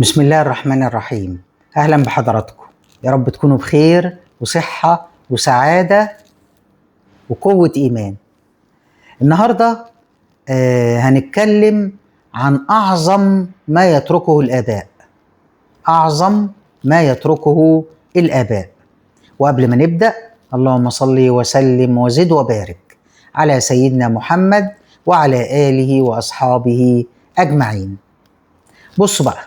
بسم الله الرحمن الرحيم. أهلا بحضراتكم، يا رب تكونوا بخير وصحة وسعادة وقوة إيمان. النهاردة هنتكلم عن أعظم ما يتركه الآباء. أعظم ما يتركه الآباء. وقبل ما نبدأ، اللهم صل وسلم وزد وبارك على سيدنا محمد وعلى آله وأصحابه أجمعين. بصوا بقى،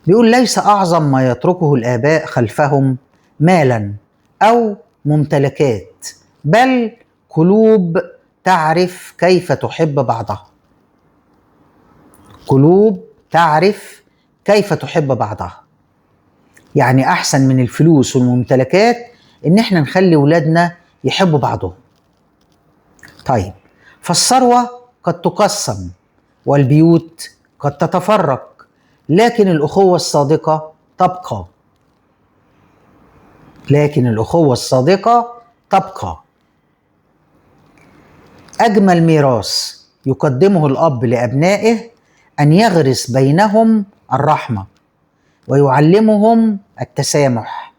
بيقول: ليس أعظم ما يتركه الآباء خلفهم مالا أو ممتلكات، بل قلوب تعرف كيف تحب بعضها. قلوب تعرف كيف تحب بعضها. يعني أحسن من الفلوس والممتلكات إن احنا نخلي ولادنا يحبوا بعضهم. طيب، فالثروة قد تقسم والبيوت قد تتفرق، لكن الأخوة الصادقة تبقى. لكن الأخوة الصادقة تبقى. أجمل ميراث يقدمه الأب لأبنائه أن يغرس بينهم الرحمة، ويعلمهم التسامح،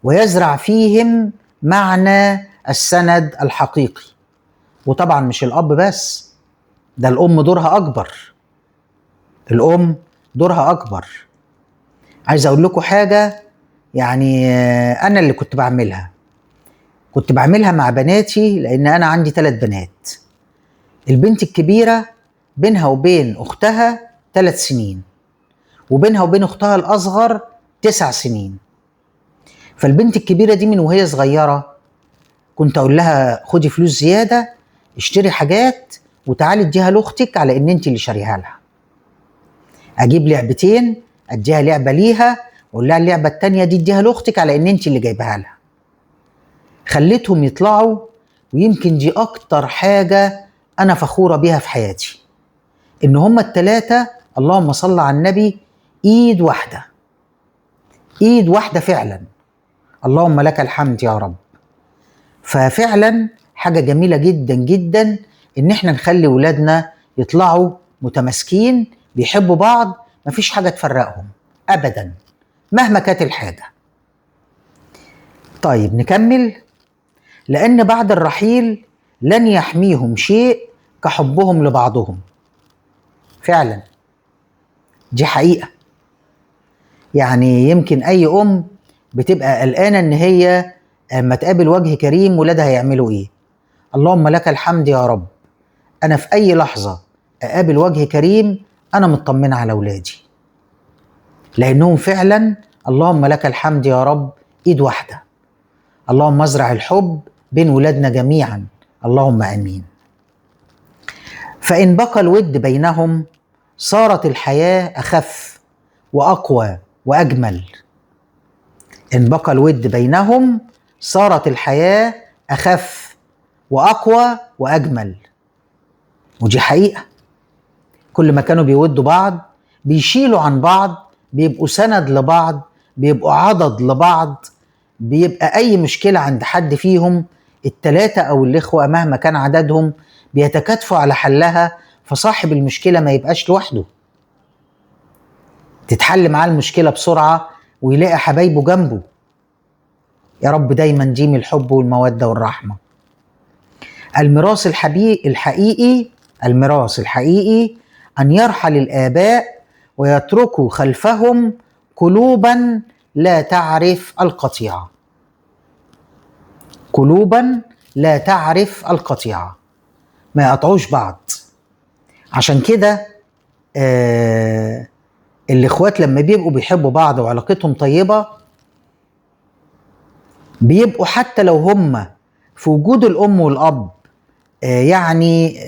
ويزرع فيهم معنى السند الحقيقي. وطبعا مش الأب بس، ده الأم دورها أكبر. الأم دورها أكبر. عايز أقول لكم حاجة، يعني أنا اللي كنت بعملها مع بناتي، لأن أنا عندي 3 بنات. البنت الكبيرة بينها وبين أختها 3 سنين، وبينها وبين أختها الأصغر 9 سنين. فالبنت الكبيرة دي من وهي صغيرة كنت أقول لها: خدي فلوس زيادة، اشتري حاجات وتعالي اديها لأختك على إن أنت اللي شاريها لها. أجيب لعبتين أديها لعبة ليها، وأقول لها اللعبة التانية دي اديها لأختك على إن أنت اللي جايبها لها. خليتهم يطلعوا، ويمكن دي أكتر حاجة أنا فخورة بيها في حياتي، إن هما ال3 اللهم صل على النبي إيد واحدة. إيد واحدة فعلا. اللهم لك الحمد يا رب. ففعلا حاجة جميلة جدا جدا إن احنا نخلي ولادنا يطلعوا متماسكين بيحبوا بعض، مفيش حاجة تفرقهم أبدا مهما كانت الحاجة. طيب نكمل. لأن بعد الرحيل لن يحميهم شيء كحبهم لبعضهم. فعلا دي حقيقة. يعني يمكن أي أم بتبقى قلقانة إن هي اما تقابل وجه كريم ولادها هيعملوا إيه. اللهم لك الحمد يا رب، أنا في أي لحظة أقابل وجه كريم أنا مطمنة على ولادي، لأنهم فعلا اللهم لك الحمد يا رب إيد واحدة. اللهم ازرع الحب بين ولادنا جميعا، اللهم آمين. فإن بقى الود بينهم صارت الحياة أخف وأقوى وأجمل. إن بقى الود بينهم صارت الحياة أخف وأقوى وأجمل. ودي حقيقة. كل ما كانوا بيودوا بعض، بيشيلوا عن بعض، بيبقوا سند لبعض، بيبقوا عضد لبعض. بيبقى أي مشكلة عند حد فيهم، ال3 أو الإخوة مهما كان عددهم بيتكاتفوا على حلها، فصاحب المشكلة ما يبقاش لوحده، تتحل معاه المشكلة بسرعة ويلاقي حبايبه جنبه. يا رب دايما ديم الحب والمودة والرحمة. الميراث الحقيقي أن يرحل الآباء ويتركوا خلفهم قلوبا لا تعرف القطيعة. قلوبا لا تعرف القطيعة، ما يقطعوش بعض. عشان كده الإخوات لما بيبقوا بيحبوا بعض وعلاقتهم طيبة، بيبقوا حتى لو هم في وجود الأم والأب يعني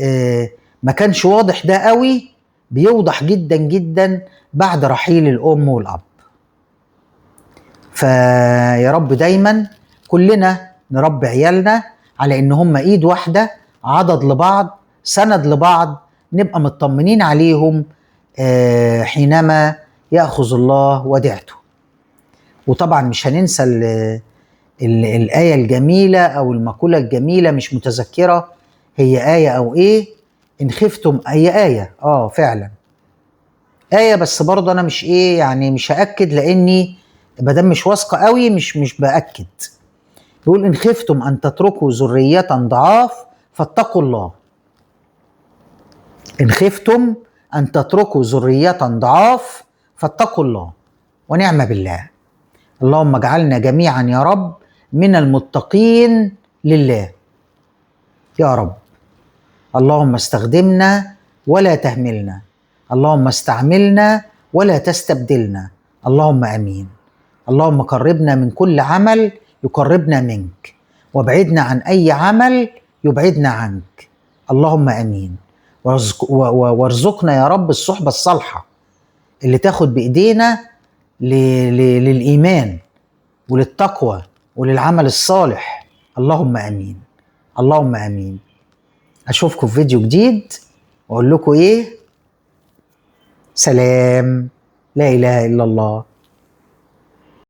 ما كانش واضح ده قوي، بيوضح جدا جدا بعد رحيل الأم والأب. فيا رب دايما كلنا نربي عيالنا على إن هم إيد واحدة، عضد لبعض، سند لبعض، نبقى مطمنين عليهم حينما يأخذ الله وديعته. وطبعا مش هننسى الآية الجميلة أو المقولة الجميلة، مش متذكرة هي آية أو إيه. إن خفتم، هي آية فعلا. آية بس برضه أنا مش إيه يعني مش هأكد، لأني مادام مش واثقة قوي مش بأكد. يقول إن خفتم أن تتركوا ذرية ضعاف فاتقوا الله. إن خفتم أن تتركوا ذرية ضعاف فاتقوا الله ونعم بالله. اللهم اجعلنا جميعا يا رب من المتقين لله يا رب. اللهم استخدمنا ولا تهملنا، اللهم استعملنا ولا تستبدلنا، اللهم امين. اللهم قربنا من كل عمل يقربنا منك، وابعدنا عن اي عمل يبعدنا عنك، اللهم امين. وارزقنا يا رب الصحبة الصالحة اللي تاخد بايدينا للايمان وللتقوى وللعمل الصالح، اللهم امين. اللهم امين. اشوفكم في فيديو جديد واقول لكم ايه؟ سلام. لا اله الا الله.